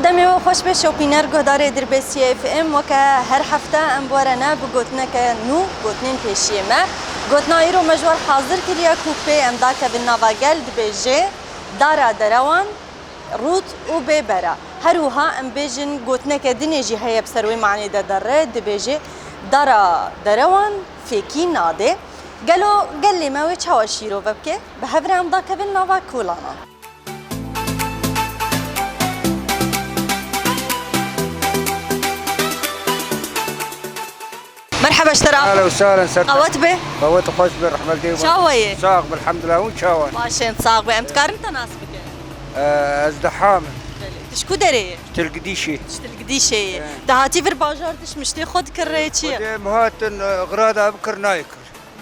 دمی و خوش به شوپینر گهدار دربسی اف ام و که هر هفته ام بورنا بگوتنه که نو گوتنین پیشیه ما گوتنا ایرو مجور حاضر کریا کوپه ام دا که بالنواگل دبیجه دارا دروان روت و ببرا هروها ام بیجن گوتنه که دنیجی هیا بسروی معنی داره دبیجه دارا دروان فیکی ناده قالوا ما ويتشاو شيرو ببكي بهبرا ام دا که بالنواكولانا مرحبا اشترى اهلا وسهلا سرت قوت به قوت خوش بالرحمه ديما شاويه ساق بالحمد لله وشاوان ماشي صاغ به امتكار انت ناسبك ازدحام تشكو دري تلقديشي تلقديشي دهاتي في الباجار تش مشتي خد كريتشي مهات غرادا بكر نايك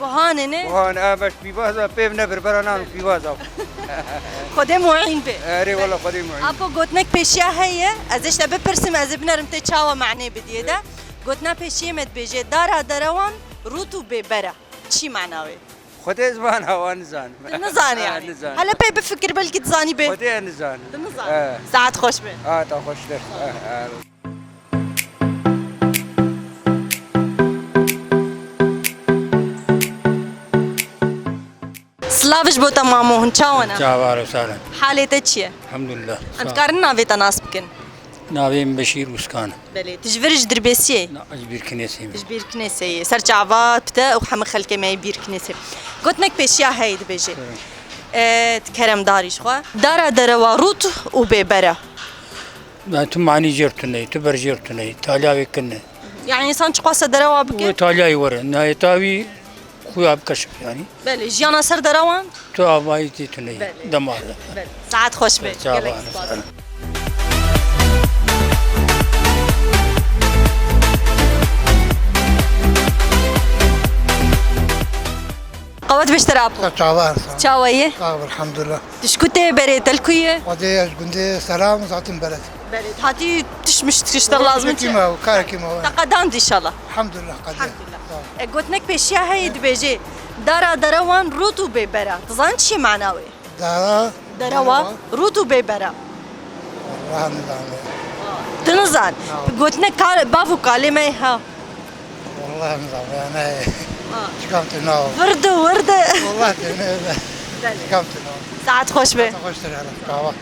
بهانه وهان امش بيبازا بيب نبر برانان بيبازا خدي معين به اري والله خدي معين ابو قوتنك بيشيا هي ازش تبي برسم از بنرم تشاوا معني بديده قوتنا بيشي مد بيجي دارا دروان روتو ببرا شي معناوي خدي زمان هوان نزان نزان يعني هلا بي بفكر بلكي تزاني به خدي نزان نزان ساعات خوش به تا خوش لك سلافش بو تمامو هن چاوانا چاوار وسهلا حالته چیه الحمد لله انت كارنا في تناسبكن ناویم بشیر وسکان بله تجبرج دربسیه لا اجبیر کنیسی تجبير كنيسة سرجعبات بتا وحم خلك ما يبير كنيسة قلت لك بيشيا هيد بيجي تكرم داريش خوا دارا دروا روت وبيبرا تو معنی جرتنی تو بر جرتنی تالیاوی کنه يعني انسان قاسه دروا و بك تالیای ور نه تاوی خویا بکشف يعني بله جيانا سر دروان تو آوایی تنی دمار بله ساعات خوش به قوات بشترابو شعبان شاوية الحمد لله تشكوتي بريت الكوية ودي قندي سلام وزعتم بلد بريت هاتي تشمش تشتغل لازم كيما وكار كيما تقدمت ان شاء الله الحمد لله الحمد لله قلت لك بشيا هيد بيجي دارا دروان روتو بيبرا تظن شي معناوي دروا روتو بيبرا والله نظام تنظن قلت لك بافو كلمة ها والله نظام انا شكمت نو وردو والله شكمت نو ساعات خوش به خوش ترى قهوه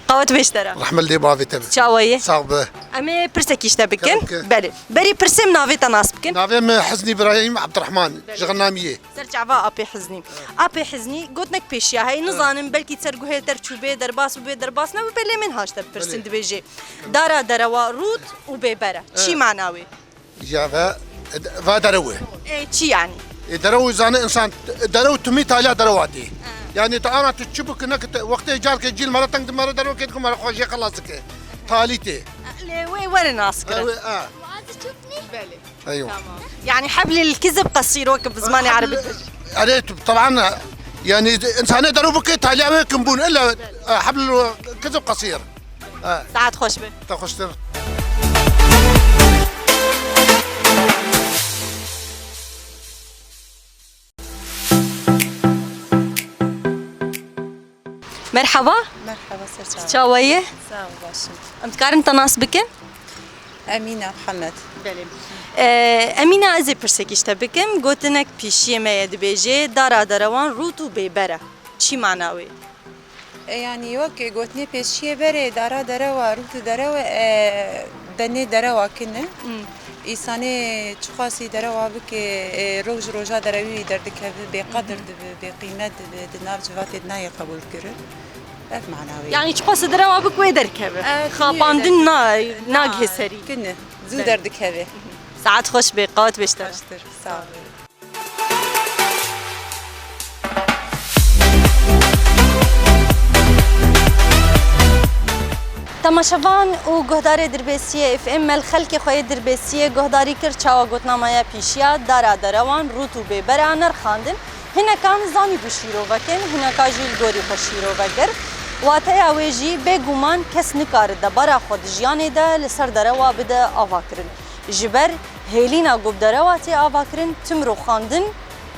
قوت بشترا رحمل دي بافي تبع شاوية صعبه امي برسكيش تبكن بلي بري برسم نافي تناسبكن نافي حزني ابراهيم عبد الرحمن جغناميه سرجعبا ابي حزني قلت لك بيشيا هي نظام بلكي تسرقو هي ترچوبه درباس وبي درباسنا وبلي من هاش تبرسن دبيجي دارا دروا روت وبيبرا شي معناوي جافا فادروه اي شي يعني درو زانه انسان درو تمي تالا درواتي يعني انا تشبك انك وقت جالك جيل مره تنقد مره درو كيدكم مره خوشي خلاصك تاليتي وين ناسك اه تشوفني بلي ايوه تمام يعني حبل الكذب قصير وقف زماني عربي عليه طبعا يعني انسان درو بك تالا كمبون الا حبل الكذب قصير ساعات خوش به تخش مرحبا مرحبا شاوية سلام باشم امتكارن تناسبكن أمينة محمد بله أمينة أزي برسكيش تبكم قلتنك بيشي ما يدبيجي دارا دروان روتو بيبرا شي معناوي يعني وكي قوتني بيشي بري دارا دروا روتو دروا دني دروا كنه إنساني تخاصي دروا بك روج روجا دروي دردك بقدر بقيمة دناف جواتي دناي قبول كره لا معناوي يعني تقص دروا بك ويدركبه خاباندن ناقه سري كنه زو دردك هذا ساعات خوش بقوت بشتر صعب تماشاوان و گهدار دربسیه اف ام الخلق خوی دربسیه گهداری کر چاوا گوتنامه پیشیا دارا دروان روتو ببرانر خواندن هنا کان زانی بشیرو وکن هنا کاجیل گوری بشیرو وگر واتەیە wê jî bêguman kes nikare debara xwe di jiyanê de li ser derewa bide avakirin. Ji ber hêlîna guvderewa tê avakirin tim rûxandin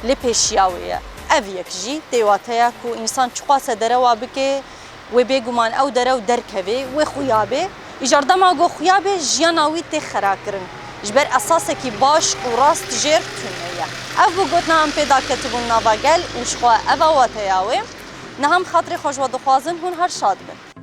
li pêşiya wê ye. Ev yek jî têwateya ku însan çiqase derewa bike wê bêguman ew derew derkeve wê xuya bê îjar dema got xuya bê jiyana wî tê xerakirin. Ji ber esasekî baş û rast jêr tune ye. Ev bu gotina em pêda ketibûn nava gel û ji xwe eva wateya wê. Neham xatirê xwe ji we dixwazin hûn her şad bin.